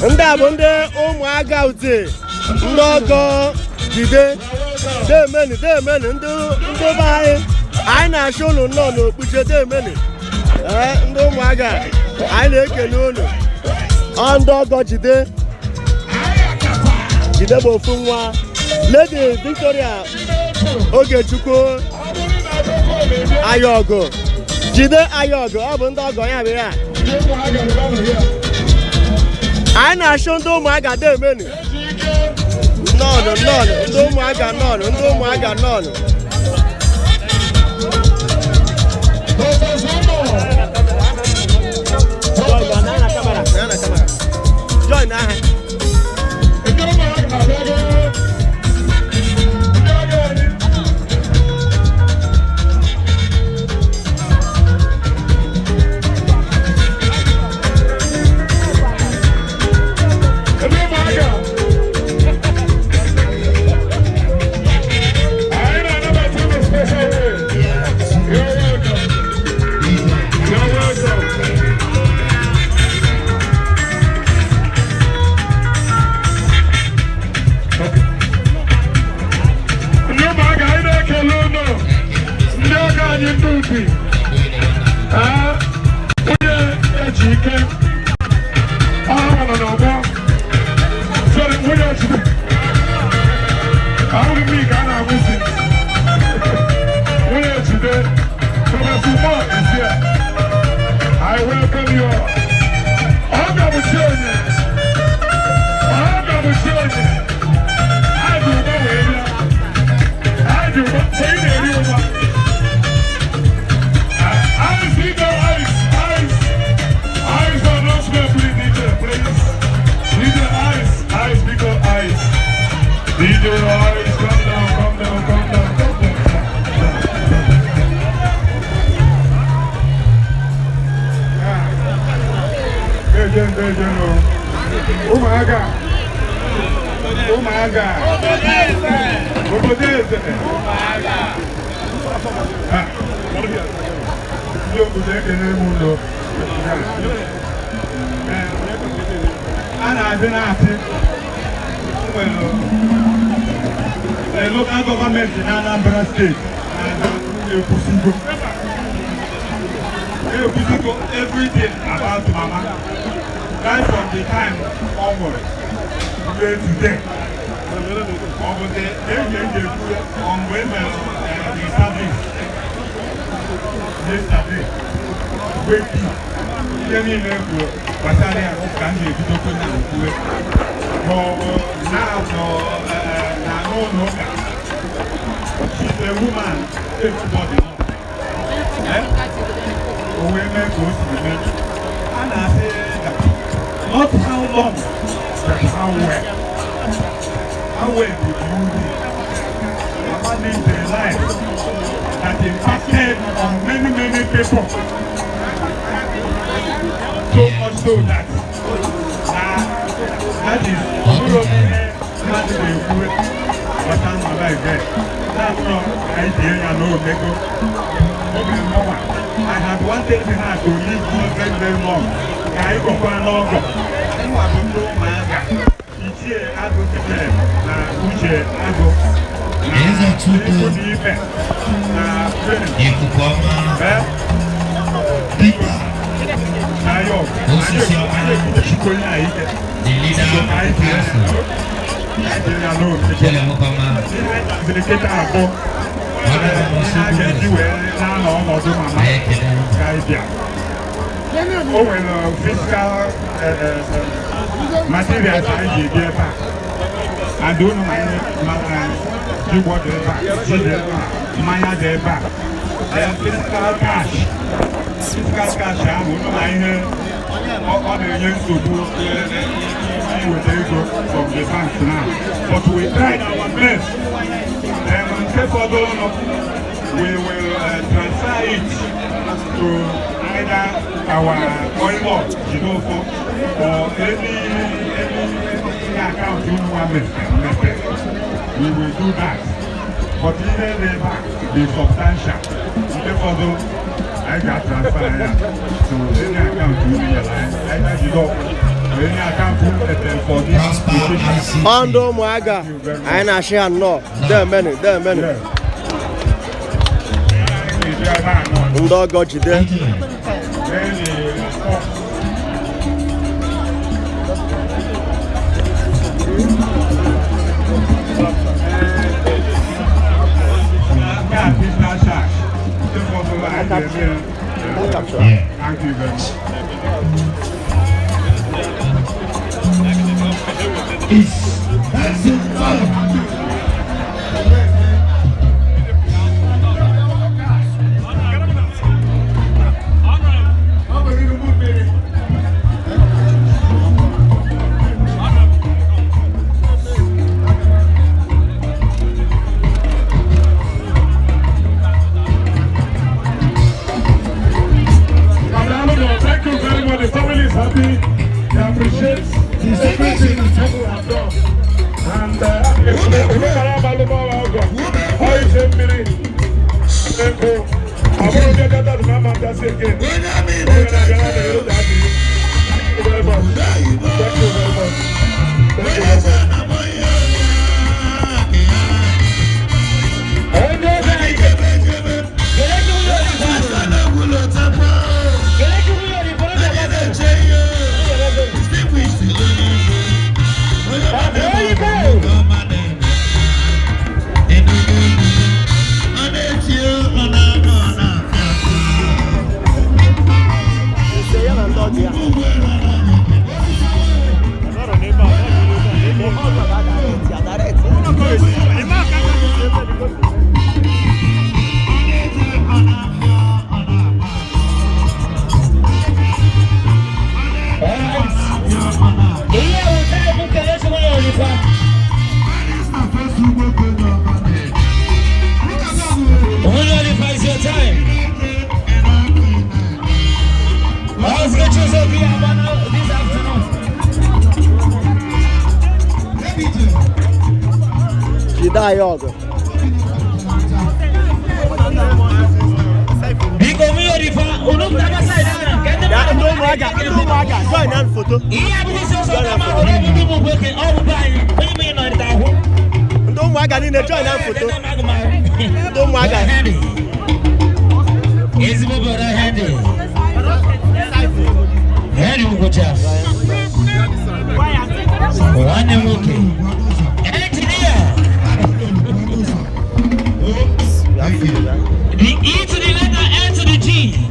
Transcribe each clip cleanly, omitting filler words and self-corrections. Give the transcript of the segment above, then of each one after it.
ndị a bụ ndị ụmụaka uche ndị ọgọ jide demeni ndị be anyị na-achụ ụlọ nnọọ n'Okpuje demeni ndị ụmụaka anyị na-ekele ụlọ ndị ọgọ jide bụ ofu nwa Lady Victoria Ogechukwu Ayogu jide Ayogu ọ bụ ndị ọgọ ya bụ ya anyị na-achụ ndị ụmụaka demeni nọọnụ ndị ụmụaka nọọnụ join aha I welcome you all. DJ Ice, come down. Umaga. Okpuje. Okpuje kene mundo. Ana azinati. The local government in Anambra State and everything about Mama. Right from the time onward today. On when the service yesterday, waiting. No. She's a woman, everybody knows. Women go to the men. And I say that not how long, but how well. How well did you live? Mama lived a life that impacted on many people. So much so that that is I had wanted her to live very long. I go for longer. Physical materials I don't know my physical cash. From the bank now. But we tried our best. We will transfer it to either our oil or any account you want. We will do that. But either the back be substantial. I got transfer to any account you realize. Either you don't Ndị ụmụaka anyị na-achị ha nnọọ demeni ndị ọgọ jide Thank you very much. That's it. Ayogu. Join that photo. Don't worry, I need to join that photo. Don't worry. Is my brother handy? Handy will go just. One okay. The E to the letter N to the G.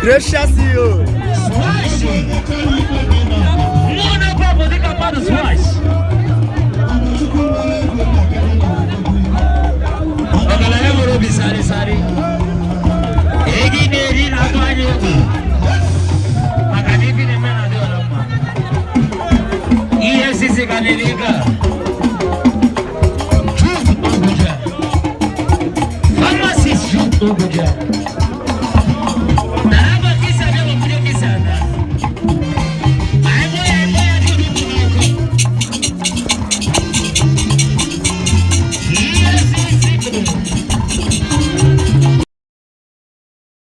Gracious CEO.